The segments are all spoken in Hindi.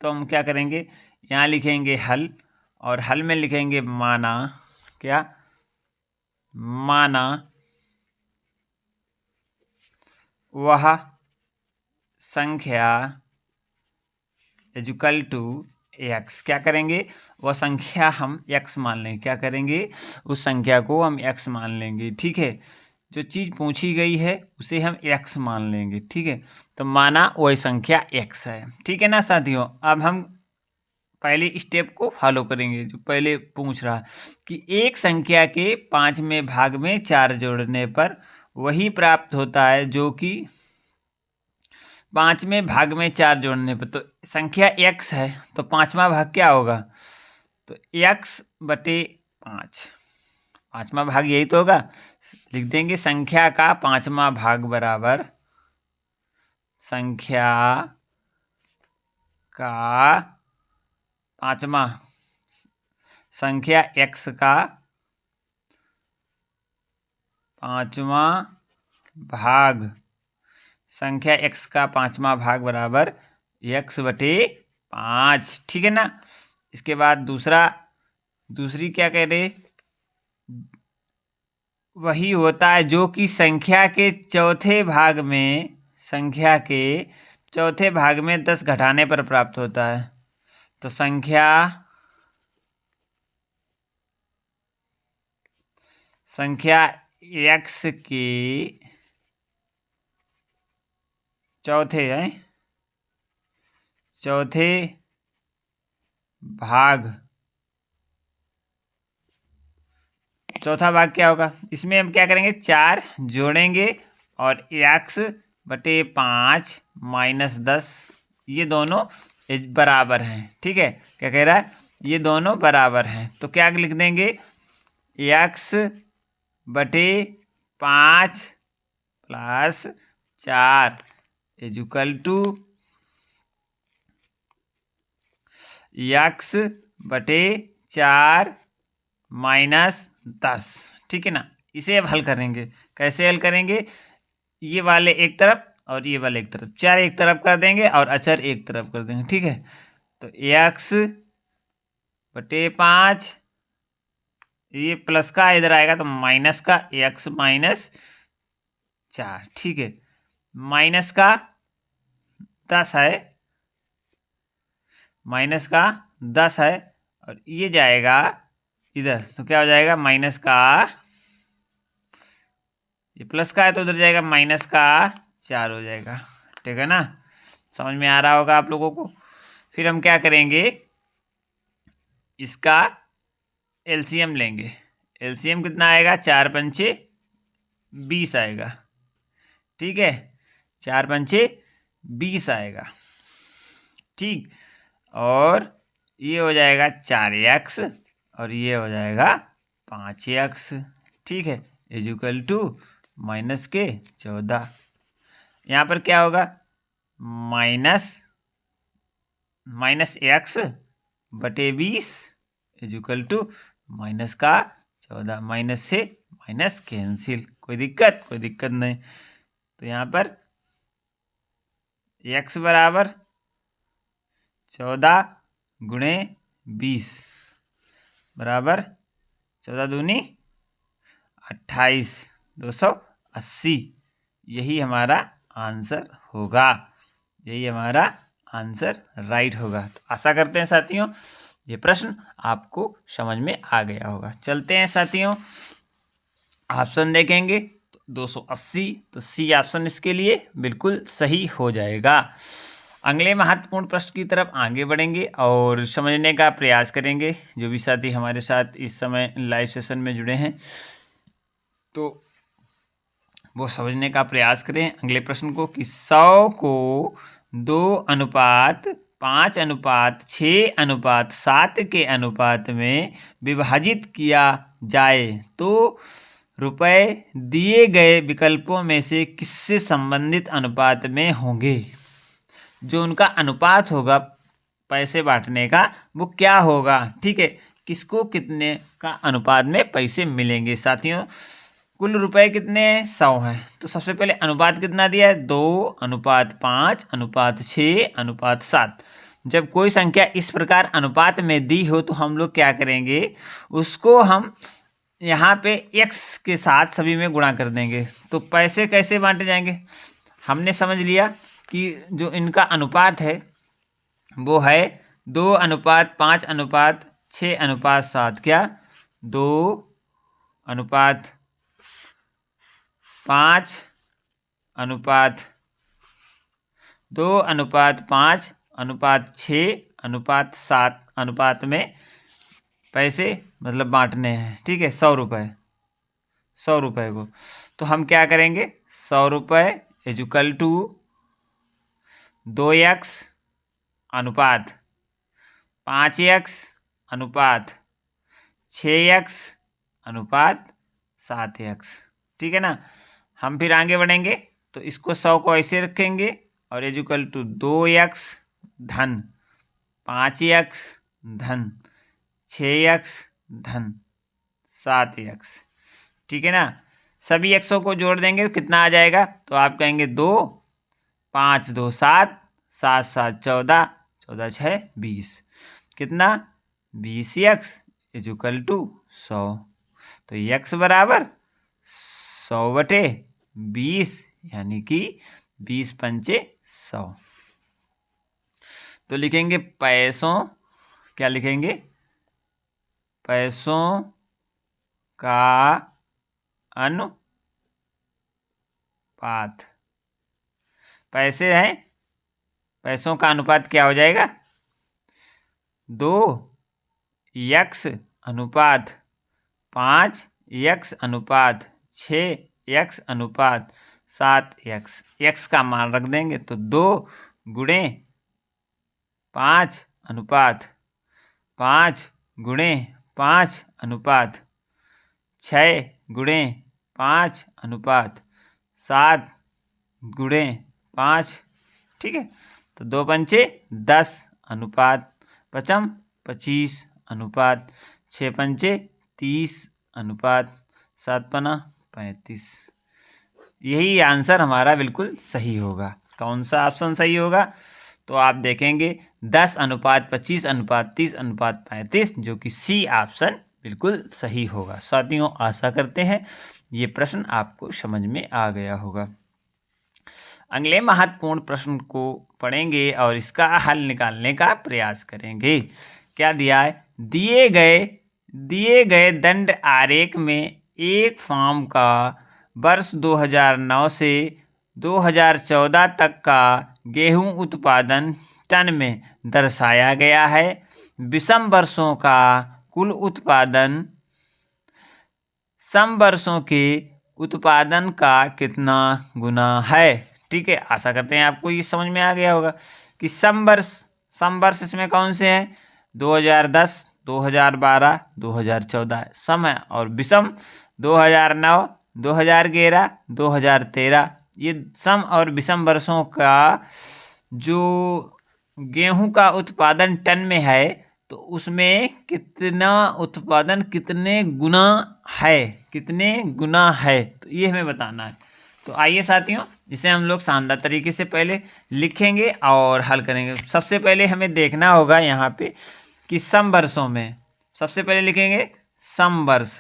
तो हम क्या करेंगे, यहाँ लिखेंगे हल, और हल में लिखेंगे माना, क्या, माना वह संख्या इक्वल टू एक्स। क्या करेंगे, वह संख्या हम एक्स मान लेंगे। क्या करेंगे, उस संख्या को हम एक्स मान लेंगे। ठीक है, जो चीज़ पूछी गई है उसे हम एक्स मान लेंगे। ठीक है, तो माना वही संख्या एक्स है। ठीक है ना साथियों, अब हम पहले स्टेप को फॉलो करेंगे। जो पहले पूछ रहा कि एक संख्या के 5वें भाग में 4 जोड़ने पर वही प्राप्त होता है जो कि 5वें भाग में 4 जोड़ने पर, तो संख्या x है तो 5वां भाग क्या होगा, तो x/5, 5वां भाग यही तो होगा। लिख देंगे संख्या का 5वां भाग बराबर संख्या का 5वां, संख्या x का 5वां भाग, संख्या x का 5वां भाग बराबर x/5। ठीक है ना। इसके बाद दूसरी क्या कह रहे, वही होता है जो कि संख्या के चौथे भाग में, संख्या के चौथे भाग में 10 घटाने पर प्राप्त होता है। तो संख्या x के चौथे भाग, चौथा भाग क्या होगा, इसमें हम क्या करेंगे, 4 जोड़ेंगे और x/5 - 10, ये दोनों बराबर हैं। ठीक है, क्या कह रहा है, ये दोनों बराबर हैं। तो क्या लिख देंगे, x/5 + 4 = x/4 - 10। ठीक है ना। इसे अब हल करेंगे। कैसे हल करेंगे, ये वाले एक तरफ और ये वाले एक तरफ, 4 एक तरफ कर देंगे और अचर एक तरफ कर देंगे। ठीक है, तो x/5, ये प्लस का इधर आएगा तो माइनस का x - 4। ठीक है, माइनस का 10 है, माइनस का 10 है, और ये जाएगा इधर तो क्या हो जाएगा, माइनस का, ये प्लस का है तो उधर जाएगा माइनस का 4 हो जाएगा। ठीक है ना, समझ में आ रहा होगा आप लोगों को। फिर हम क्या करेंगे, इसका एलसीएम लेंगे। एलसीएम कितना आएगा, 4 × 5 = 20 आएगा। ठीक है, 4 × 5 = 20 आएगा। ठीक, और ये हो जाएगा 4x और ये हो जाएगा 5x। ठीक है, = -14। यहाँ पर क्या होगा, -x/20 = -14, माइनस से माइनस कैंसिल, कोई दिक्कत नहीं। तो यहाँ पर x बराबर 14 × 20 बराबर 14 दूनी 28, 280। यही हमारा आंसर होगा, यही हमारा आंसर राइट होगा। तो आशा करते हैं साथियों ये प्रश्न आपको समझ में आ गया होगा। चलते हैं साथियों, ऑप्शन देखेंगे तो 280, तो सी ऑप्शन इसके लिए बिल्कुल सही हो जाएगा। अगले महत्वपूर्ण प्रश्न की तरफ आगे बढ़ेंगे और समझने का प्रयास करेंगे। जो भी साथी हमारे साथ इस समय लाइव सेशन में जुड़े हैं तो वो समझने का प्रयास करें अगले प्रश्न को, कि 100 को 2:5:6:7 के अनुपात में विभाजित किया जाए तो रुपए दिए गए विकल्पों में से किससे संबंधित अनुपात में होंगे। जो उनका अनुपात होगा पैसे बांटने का वो क्या होगा। ठीक है, किसको कितने का अनुपात में पैसे मिलेंगे। साथियों कुल रुपए कितने हैं, 100 हैं, तो सबसे पहले अनुपात कितना दिया है, 2:5:6:7। जब कोई संख्या इस प्रकार अनुपात में दी हो तो हम लोग क्या करेंगे, उसको हम यहाँ पे x के साथ सभी में गुणा कर देंगे। तो पैसे कैसे बांटे जाएंगे, हमने समझ लिया कि जो इनका अनुपात है वो है 2:5:6:7। क्या 2:5:2:5:6:7 अनुपात में पैसे मतलब बांटने हैं। ठीक है, 100 रुपये को। तो हम क्या करेंगे, 100 रुपये इक्वल टू 2x अनुपात 5x अनुपात 6x अनुपात 7x। ठीक है ना। हम फिर आगे बढ़ेंगे तो इसको 100 को ऐसे रखेंगे और इक्वल टू 2x धन 5x धन 6x धन 7x। ठीक है ना। सभी एक्सों को जोड़ देंगे तो कितना आ जाएगा, तो आप कहेंगे 2 5 2 7 7 7 14 14 6 20। कितना 20x इक्वल टू 100। तो x बराबर 100/20 यानी कि 20 पंचे 100। तो लिखेंगे पैसों, क्या लिखेंगे, पैसों का अनुपात। पैसे हैं, पैसों का अनुपात क्या हो जाएगा, 2x अनुपात 5x अनुपात 6x अनुपात 7x। x का मान रख देंगे तो 2 गुणे 5 अनुपात 5 गुणे 5 अनुपात 6 गुणे 5 अनुपात 7 गुणे 5। ठीक है। तो 2 पंचे 10 अनुपात 5 25 अनुपात 6 पंचे 30 अनुपात 7 पना 35। यही आंसर हमारा बिल्कुल सही होगा। कौन सा ऑप्शन सही होगा, तो आप देखेंगे 10:25:30:35 जो कि सी ऑप्शन बिल्कुल सही होगा। साथियों, आशा करते हैं ये प्रश्न आपको समझ में आ गया होगा। अगले महत्वपूर्ण प्रश्न को पढ़ेंगे और इसका हल निकालने का प्रयास करेंगे। क्या दिया है, दिए गए दंड आरेख में एक फार्म का वर्ष 2009 से 2014 तक का गेहूं उत्पादन टन में दर्शाया गया है। विषम वर्षों का कुल उत्पादन सम वर्षों के उत्पादन का कितना गुना है। ठीक है, आशा करते हैं आपको ये समझ में आ गया होगा कि सम वर्ष इसमें कौन से हैं, 2010 2012 2014 सम है, और विषम 2009 2011 2013। ये सम और विषम वर्षों का जो गेहूं का उत्पादन टन में है तो उसमें कितना उत्पादन कितने गुना है, तो ये हमें बताना है। तो आइए साथियों, इसे हम लोग शानदार तरीके से पहले लिखेंगे और हल करेंगे। सबसे पहले हमें देखना होगा यहाँ पे कि सम वर्षों में सबसे पहले लिखेंगे सम वर्ष,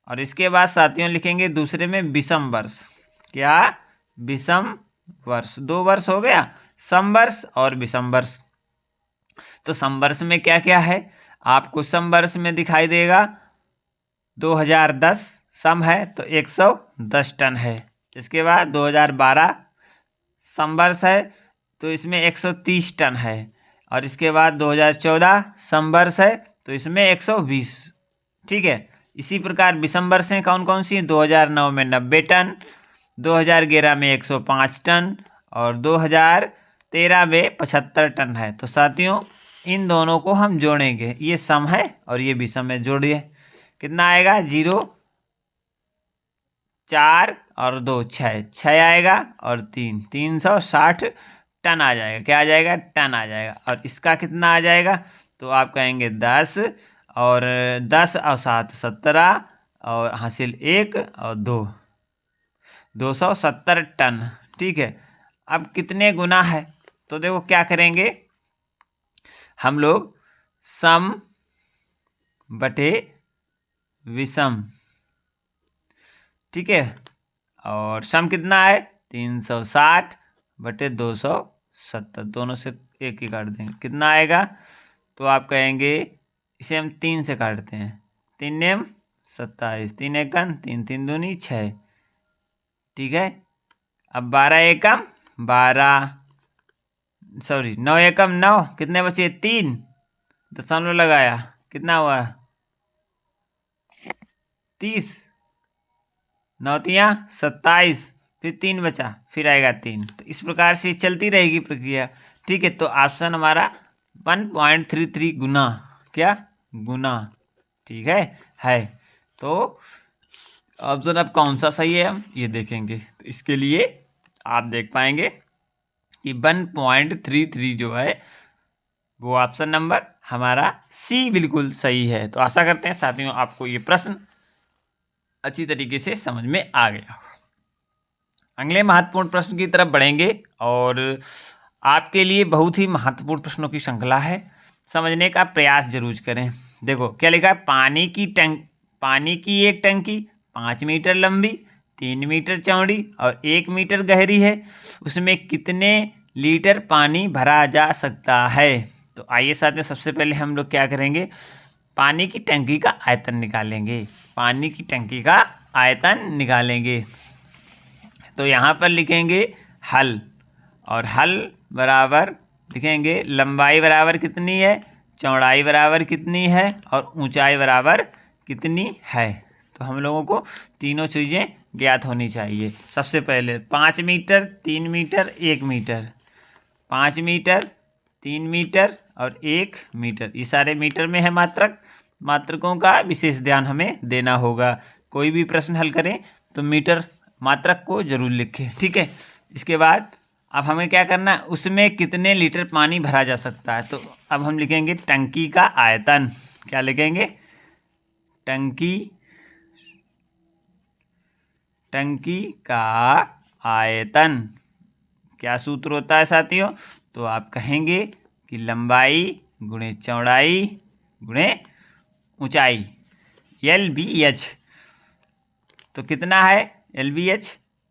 और इसके बाद साथियों लिखेंगे दूसरे में विषम वर्ष। क्या, विषम वर्ष। 2 वर्ष हो गया, सम वर्ष और विषम वर्ष। तो सम वर्ष में क्या क्या है, आपको सम वर्ष में दिखाई देगा 2010 सम है तो 110 टन है। इसके बाद 2012 सम वर्ष है तो इसमें 130 टन है, और इसके बाद 2014 सम वर्ष है तो इसमें 120। ठीक है। इसी प्रकार विषम वर्षें कौन कौन सी हैं, 2009 में 90 टन, 2011 में 105 टन और 2013 में 75 टन है। तो साथियों इन दोनों को हम जोड़ेंगे, ये सम है और ये विषम है, जोड़िए कितना आएगा, 0 4 और 2 6 आएगा और 3 360 टन आ जाएगा। क्या आ जाएगा, टन आ जाएगा। और इसका कितना आ जाएगा, तो आप कहेंगे 10 और 7 17 और हासिल 1 और 2 270 टन। ठीक है। अब कितने गुना है, तो देखो क्या करेंगे हम लोग, सम बटे विषम, ठीक है। और सम कितना है 360 बटे 270, दोनों से एक ही काट देंगे, कितना आएगा, तो आप कहेंगे इसे हम 3 से काटते हैं, 3 नेम 27, 3 एकम 3, 3 दूनी 6, ठीक है। अब 12 एकम 12, सॉरी 9 एकम 9, कितने बचे 3, दशमलव लगाया, कितना हुआ 30, 9 तियाँ 27, फिर 3 बचा, फिर आएगा 3। तो इस प्रकार से चलती रहेगी प्रक्रिया, ठीक है। तो ऑप्शन हमारा 1.33 गुना, क्या गुना, ठीक है। तो ऑप्शन अब कौन सा सही है हम ये देखेंगे। तो इसके लिए आप देख पाएंगे कि 1.33 जो है वो ऑप्शन नंबर हमारा सी बिल्कुल सही है। तो आशा करते हैं साथियों आपको ये प्रश्न अच्छी तरीके से समझ में आ गया। अगले महत्वपूर्ण प्रश्न की तरफ बढ़ेंगे और आपके लिए बहुत ही महत्वपूर्ण प्रश्नों की श्रृंखला है, समझने का प्रयास जरूर करें। देखो क्या लिखा है, पानी की एक टंकी 5 मीटर लंबी, 3 मीटर चौड़ी और 1 मीटर गहरी है, उसमें कितने लीटर पानी भरा जा सकता है। तो आइए साथियों सबसे पहले हम लोग क्या करेंगे, पानी की टंकी का आयतन निकालेंगे, पानी की टंकी का आयतन निकालेंगे। तो यहाँ पर लिखेंगे हल, और हल बराबर लिखेंगे लंबाई बराबर कितनी है, चौड़ाई बराबर कितनी है और ऊंचाई बराबर कितनी है। तो हम लोगों को तीनों चीज़ें ज्ञात होनी चाहिए। सबसे पहले 5 metre, 3 metre, 1 metre, 5 metre, 3 metre और 1 मीटर, ये सारे मीटर में है मात्रक, मात्रकों का विशेष ध्यान हमें देना होगा। कोई भी प्रश्न हल करें तो मीटर मात्रक को जरूर लिखें, ठीक है। इसके बाद अब हमें क्या करना है, उसमें कितने लीटर पानी भरा जा सकता है। तो अब हम लिखेंगे टंकी का आयतन, क्या लिखेंगे, टंकी का आयतन। क्या सूत्र होता है साथियों, तो आप कहेंगे कि लंबाई गुणे चौड़ाई गुणे ऊंचाई, LBH। तो कितना है LBH,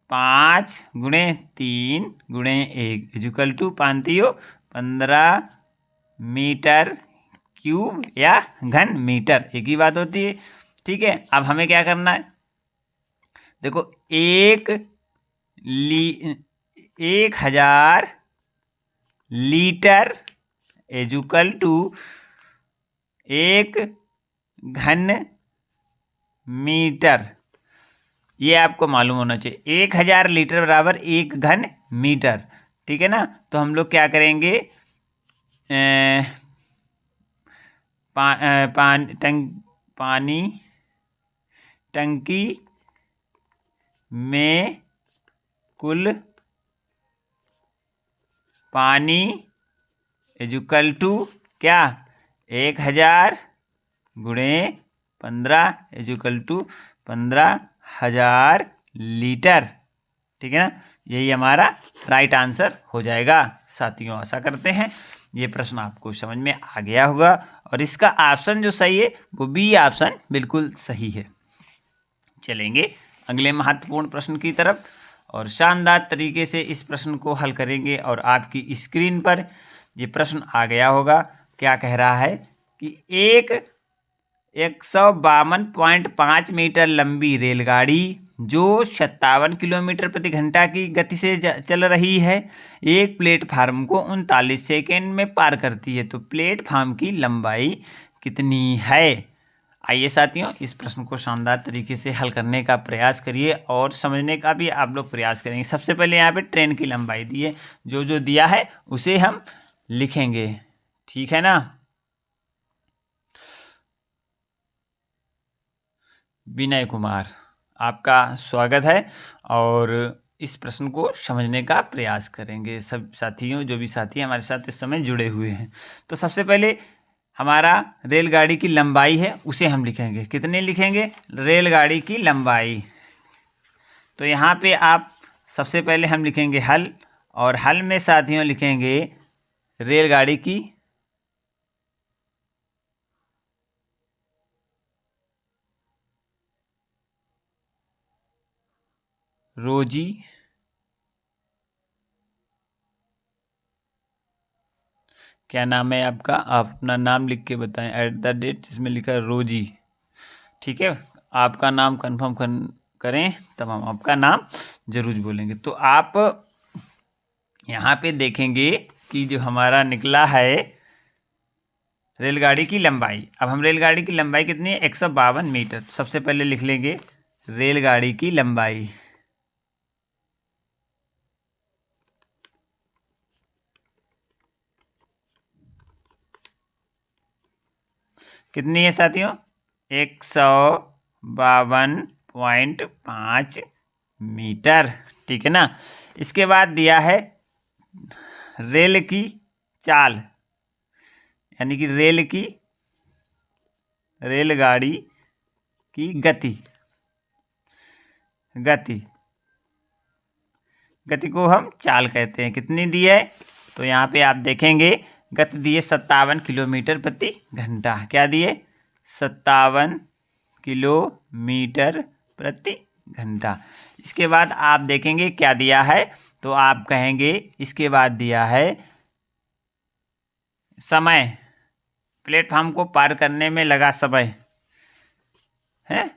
5 गुणे 3 गुणे 1 इक्वल टू 15 मीटर क्यूब या घन मीटर, एक ही बात होती है, ठीक है। अब हमें क्या करना है, देखो 1000 लीटर इक्वल टू 1 घन मीटर, ये आपको मालूम होना चाहिए। 1000 लीटर बराबर 1 घन मीटर, ठीक है ना। तो हम लोग क्या करेंगे, पानी टंकी में कुल पानी इक्वल टू क्या, 1000 गुणे 15 इक्वल टू 15,000 लीटर, ठीक है ना। यही हमारा राइट आंसर हो जाएगा। साथियों आशा करते हैं ये प्रश्न आपको समझ में आ गया होगा और इसका ऑप्शन जो सही है वो बी ऑप्शन बिल्कुल सही है। चलेंगे अगले महत्वपूर्ण प्रश्न की तरफ और शानदार तरीके से इस प्रश्न को हल करेंगे। और आपकी स्क्रीन पर ये प्रश्न आ गया होगा, क्या कह रहा है कि एक 152.5 मीटर लंबी रेलगाड़ी जो 57 किलोमीटर प्रति घंटा की गति से चल रही है, एक प्लेटफार्म को 39 सेकेंड में पार करती है, तो प्लेटफार्म की लंबाई कितनी है। आइए साथियों इस प्रश्न को शानदार तरीके से हल करने का प्रयास करिए और समझने का भी आप लोग प्रयास करेंगे। सबसे पहले यहाँ पे ट्रेन की लंबाई दी है, जो दिया है उसे हम लिखेंगे, ठीक है ना। विनय कुमार आपका स्वागत है और इस प्रश्न को समझने का प्रयास करेंगे सब साथियों, जो भी साथी हमारे साथ इस समय जुड़े हुए हैं। तो सबसे पहले हमारा रेलगाड़ी की लंबाई है उसे हम लिखेंगे, कितने लिखेंगे, रेलगाड़ी की लंबाई। तो यहाँ पे आप सबसे पहले हम लिखेंगे हल और हल में साथियों लिखेंगे रेलगाड़ी की रोजी क्या नाम है आपका, आप अपना नाम लिख के बताएं @ जिसमें लिखा है रोजी। ठीक है, आपका नाम कंफर्म करें तब हम आपका नाम जरूर बोलेंगे। तो आप यहाँ पे देखेंगे कि जो हमारा निकला है रेलगाड़ी की लंबाई। अब हम रेलगाड़ी की लंबाई कितनी है, 152 मीटर। सबसे पहले लिख लेंगे रेलगाड़ी की लंबाई। कितनी है साथियों, 152.5 मीटर। ठीक है ना। इसके बाद दिया है रेल की चाल, यानी कि रेलगाड़ी की गति को हम चाल कहते हैं। कितनी दी है, तो यहाँ पे आप देखेंगे गति दी है 57 किलोमीटर प्रति घंटा। क्या दिए, 57 किलोमीटर प्रति घंटा। इसके बाद आप देखेंगे क्या दिया है, तो आप कहेंगे इसके बाद दिया है समय, प्लेटफार्म को पार करने में लगा समय है,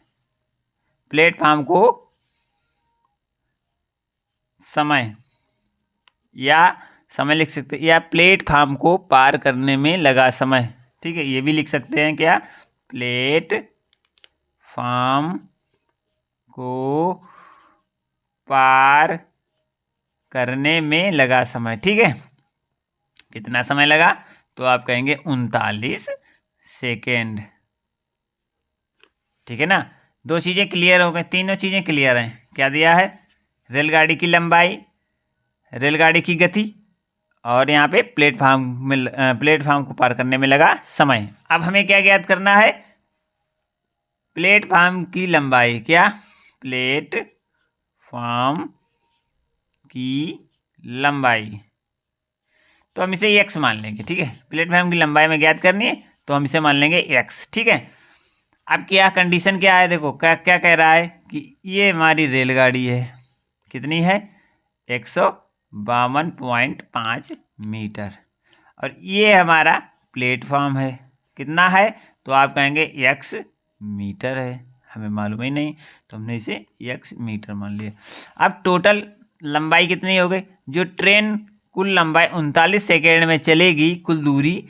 प्लेटफार्म को समय या समय लिख सकते हैं, या प्लेटफार्म को पार करने में लगा समय। ठीक है, ये भी लिख सकते हैं क्या, प्लेटफार्म को पार करने में लगा समय। ठीक है, कितना समय लगा, तो आप कहेंगे 39 सेकेंड। ठीक है ना। दो चीज़ें क्लियर हो गई, तीनों चीज़ें क्लियर हैं। क्या दिया है, रेलगाड़ी की लंबाई, रेलगाड़ी की गति, और यहाँ पे प्लेटफार्म को पार करने में लगा समय। अब हमें क्या ज्ञात करना है, प्लेटफार्म की लंबाई। क्या, प्लेटफार्म की लंबाई, तो हम इसे x मान लेंगे। ठीक है, प्लेटफार्म की लंबाई में ज्ञात करनी है तो हम इसे मान लेंगे x। ठीक है, अब क्या कंडीशन क्या है, देखो क्या क्या कह रहा है कि ये हमारी रेलगाड़ी है, कितनी है, 152.5 मीटर, और ये हमारा प्लेटफॉर्म है, कितना है, तो आप कहेंगे x मीटर है। हमें मालूम ही नहीं तो हमने इसे x मीटर मान लिया। अब टोटल लंबाई कितनी हो गई, जो ट्रेन कुल लंबाई 39 सेकेंड में चलेगी, कुल दूरी,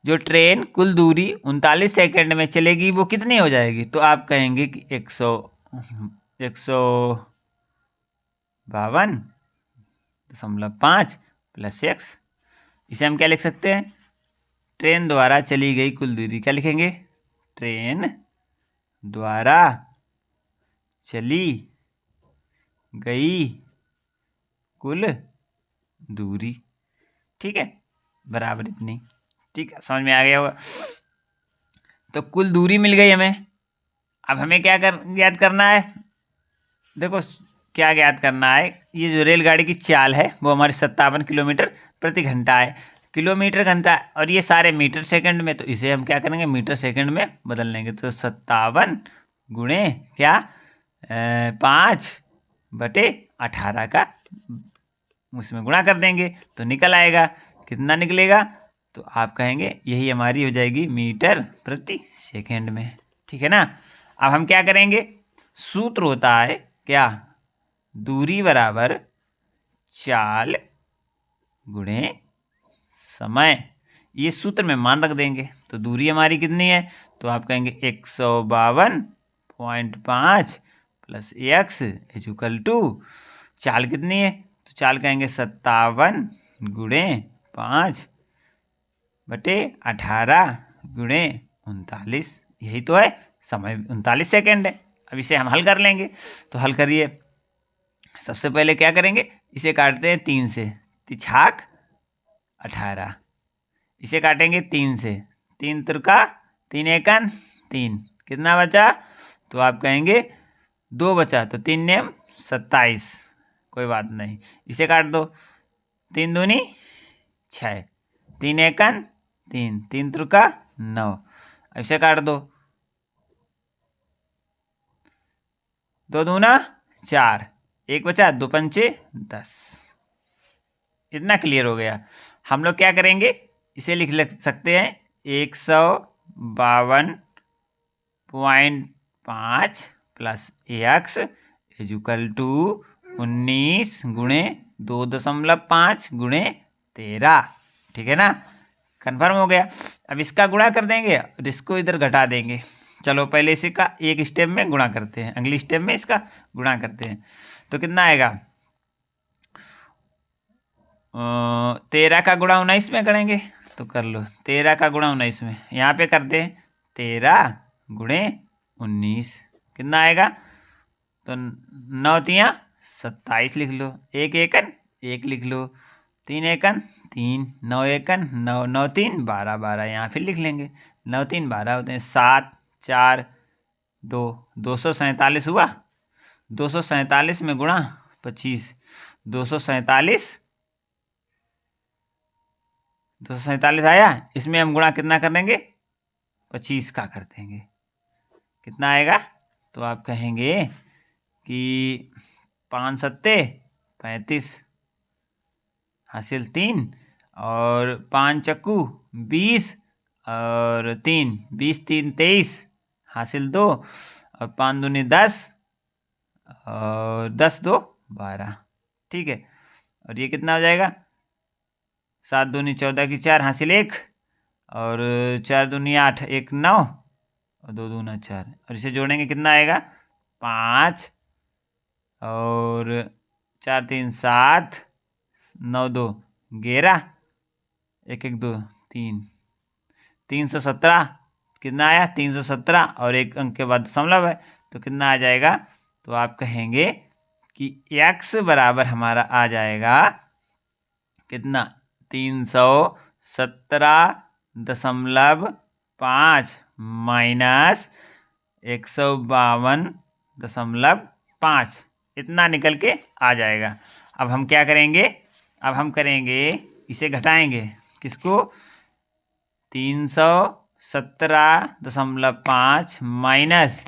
जो ट्रेन कुल दूरी 39 सेकेंड में चलेगी वो कितनी हो जाएगी, तो आप कहेंगे कि 152.5 + x। इसे हम क्या लिख सकते हैं, ट्रेन द्वारा चली गई कुल दूरी। क्या लिखेंगे, ट्रेन द्वारा चली गई कुल दूरी। ठीक है, बराबर इतनी। ठीक है, समझ में आ गया होगा। तो कुल दूरी मिल गई हमें। अब हमें क्या ज्ञात करना है, देखो क्या ज्ञात करना है, ये जो रेलगाड़ी की चाल है वो हमारी 57 किलोमीटर प्रति घंटा है, किलोमीटर घंटा, और ये सारे मीटर सेकंड में, तो इसे हम क्या करेंगे, मीटर सेकंड में बदल लेंगे। तो 57 गुणे क्या, 5/18 का उसमें गुणा कर देंगे तो निकल आएगा। कितना निकलेगा, तो आप कहेंगे यही हमारी हो जाएगी मीटर प्रति सेकंड में। ठीक है ना। अब हम क्या करेंगे, सूत्र होता है क्या, दूरी बराबर चाल गुणे समय, ये सूत्र में मान रख देंगे। तो दूरी हमारी कितनी है, तो आप कहेंगे 152.5 + x = चाल कितनी है, तो चाल कहेंगे 57 गुणे 5/18 गुणे 39, यही तो है समय, 39 सेकेंड है। अब इसे हम हल कर लेंगे, तो हल करिए। सबसे पहले क्या करेंगे, इसे काटते हैं 3 से, 3 × 18, इसे काटेंगे 3 से, 3 त्रिका 3 एकन 3, कितना बचा, तो आप कहेंगे 2 बचा, तो 3 ने 27, कोई बात नहीं, इसे काट दो, 3 दूनी 6, 3 एकन 3, 3 त्रिका 9, ऐसे काट दो। 2 दूना 4, 1 बचा, 2 पंचे 10। इतना क्लियर हो गया। हम लोग क्या करेंगे, इसे लिख सकते हैं 152.5 प्लस एक्स इजुकल टू 19 गुणे 2.5 गुणे 13। ठीक है ना, कन्फर्म हो गया। अब इसका गुणा कर देंगे और इसको इधर घटा देंगे। चलो पहले इसी का एक स्टेप में गुणा करते हैं, अगली स्टेप में इसका गुणा करते हैं। तो कितना आएगा, 13 का गुणा 19 में करेंगे तो कर लो। 13 का गुणा 19 में यहाँ पे करते हैं 13 गुणे 19, कितना आएगा, तो 9 तियाँ 27 लिख लो। 1 एकन 1 लिख लो, 3 एकन 3, 9 एकन 9, 9 3 12, 12 यहाँ फिर लिख लेंगे। 9 3 12 होते हैं, 7 4 2, 247 हुआ। 247 में गुणा 25, 247 आया। इसमें हम गुणा कितना कर देंगे, 25 का कर देंगे, कितना आएगा, तो आप कहेंगे कि 5 सत्ते 35 हासिल 3 और 5 चक्कू 20 और 3 20 3 23 हासिल 2 और 5 दूनी 10 और 10 2 12। ठीक है, और ये कितना हो जाएगा, 7 दूनी 14 की 4 हासिल 1 और 4 दूनी 8 1 9 और 2 दूना 4, और इसे जोड़ेंगे कितना आएगा, 5 और 4 3 7 9 2 11 1 1 2 3, 317 कितना आया, 317 और एक अंक के बाद दशमलव है तो कितना आ जाएगा, तो आप कहेंगे कि x बराबर हमारा आ जाएगा कितना, 317.5 माइनस 152.5, इतना निकल के आ जाएगा। अब हम क्या करेंगे, अब हम करेंगे इसे घटाएंगे, किसको, 317.5 माइनस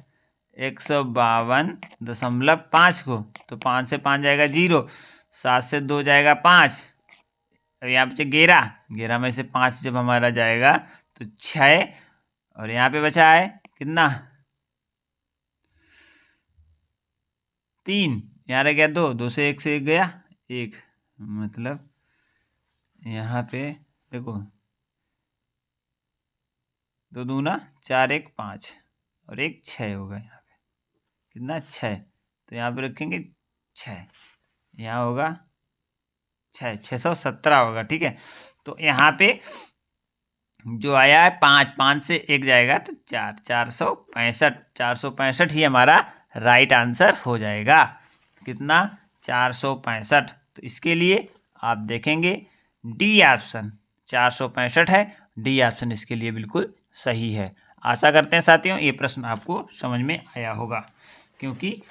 152.5 को, तो 5 से 5 जाएगा 0, 7 से 2 जाएगा 5, अब यहाँ पे 11, 11 में से 5 जब हमारा जाएगा तो 6, और यहाँ पे बचा है कितना, 3, यहाँ रह गया 2, 2 से 1 से 1 गया 1, मतलब यहाँ पे देखो 2 दूना 4 1 5 और 1 6 होगा, यहाँ पे कितना 6, तो यहाँ पे रखेंगे 6, यहाँ होगा 617 होगा। ठीक है, तो यहाँ पे जो आया है 5, 5 से 1 जाएगा तो 4, 465 ही हमारा राइट आंसर हो जाएगा। कितना, 465। तो इसके लिए आप देखेंगे डी ऑप्शन 465 है, डी ऑप्शन इसके लिए बिल्कुल सही है। आशा करते हैं साथियों ये प्रश्न आपको समझ में आया होगा, क्योंकि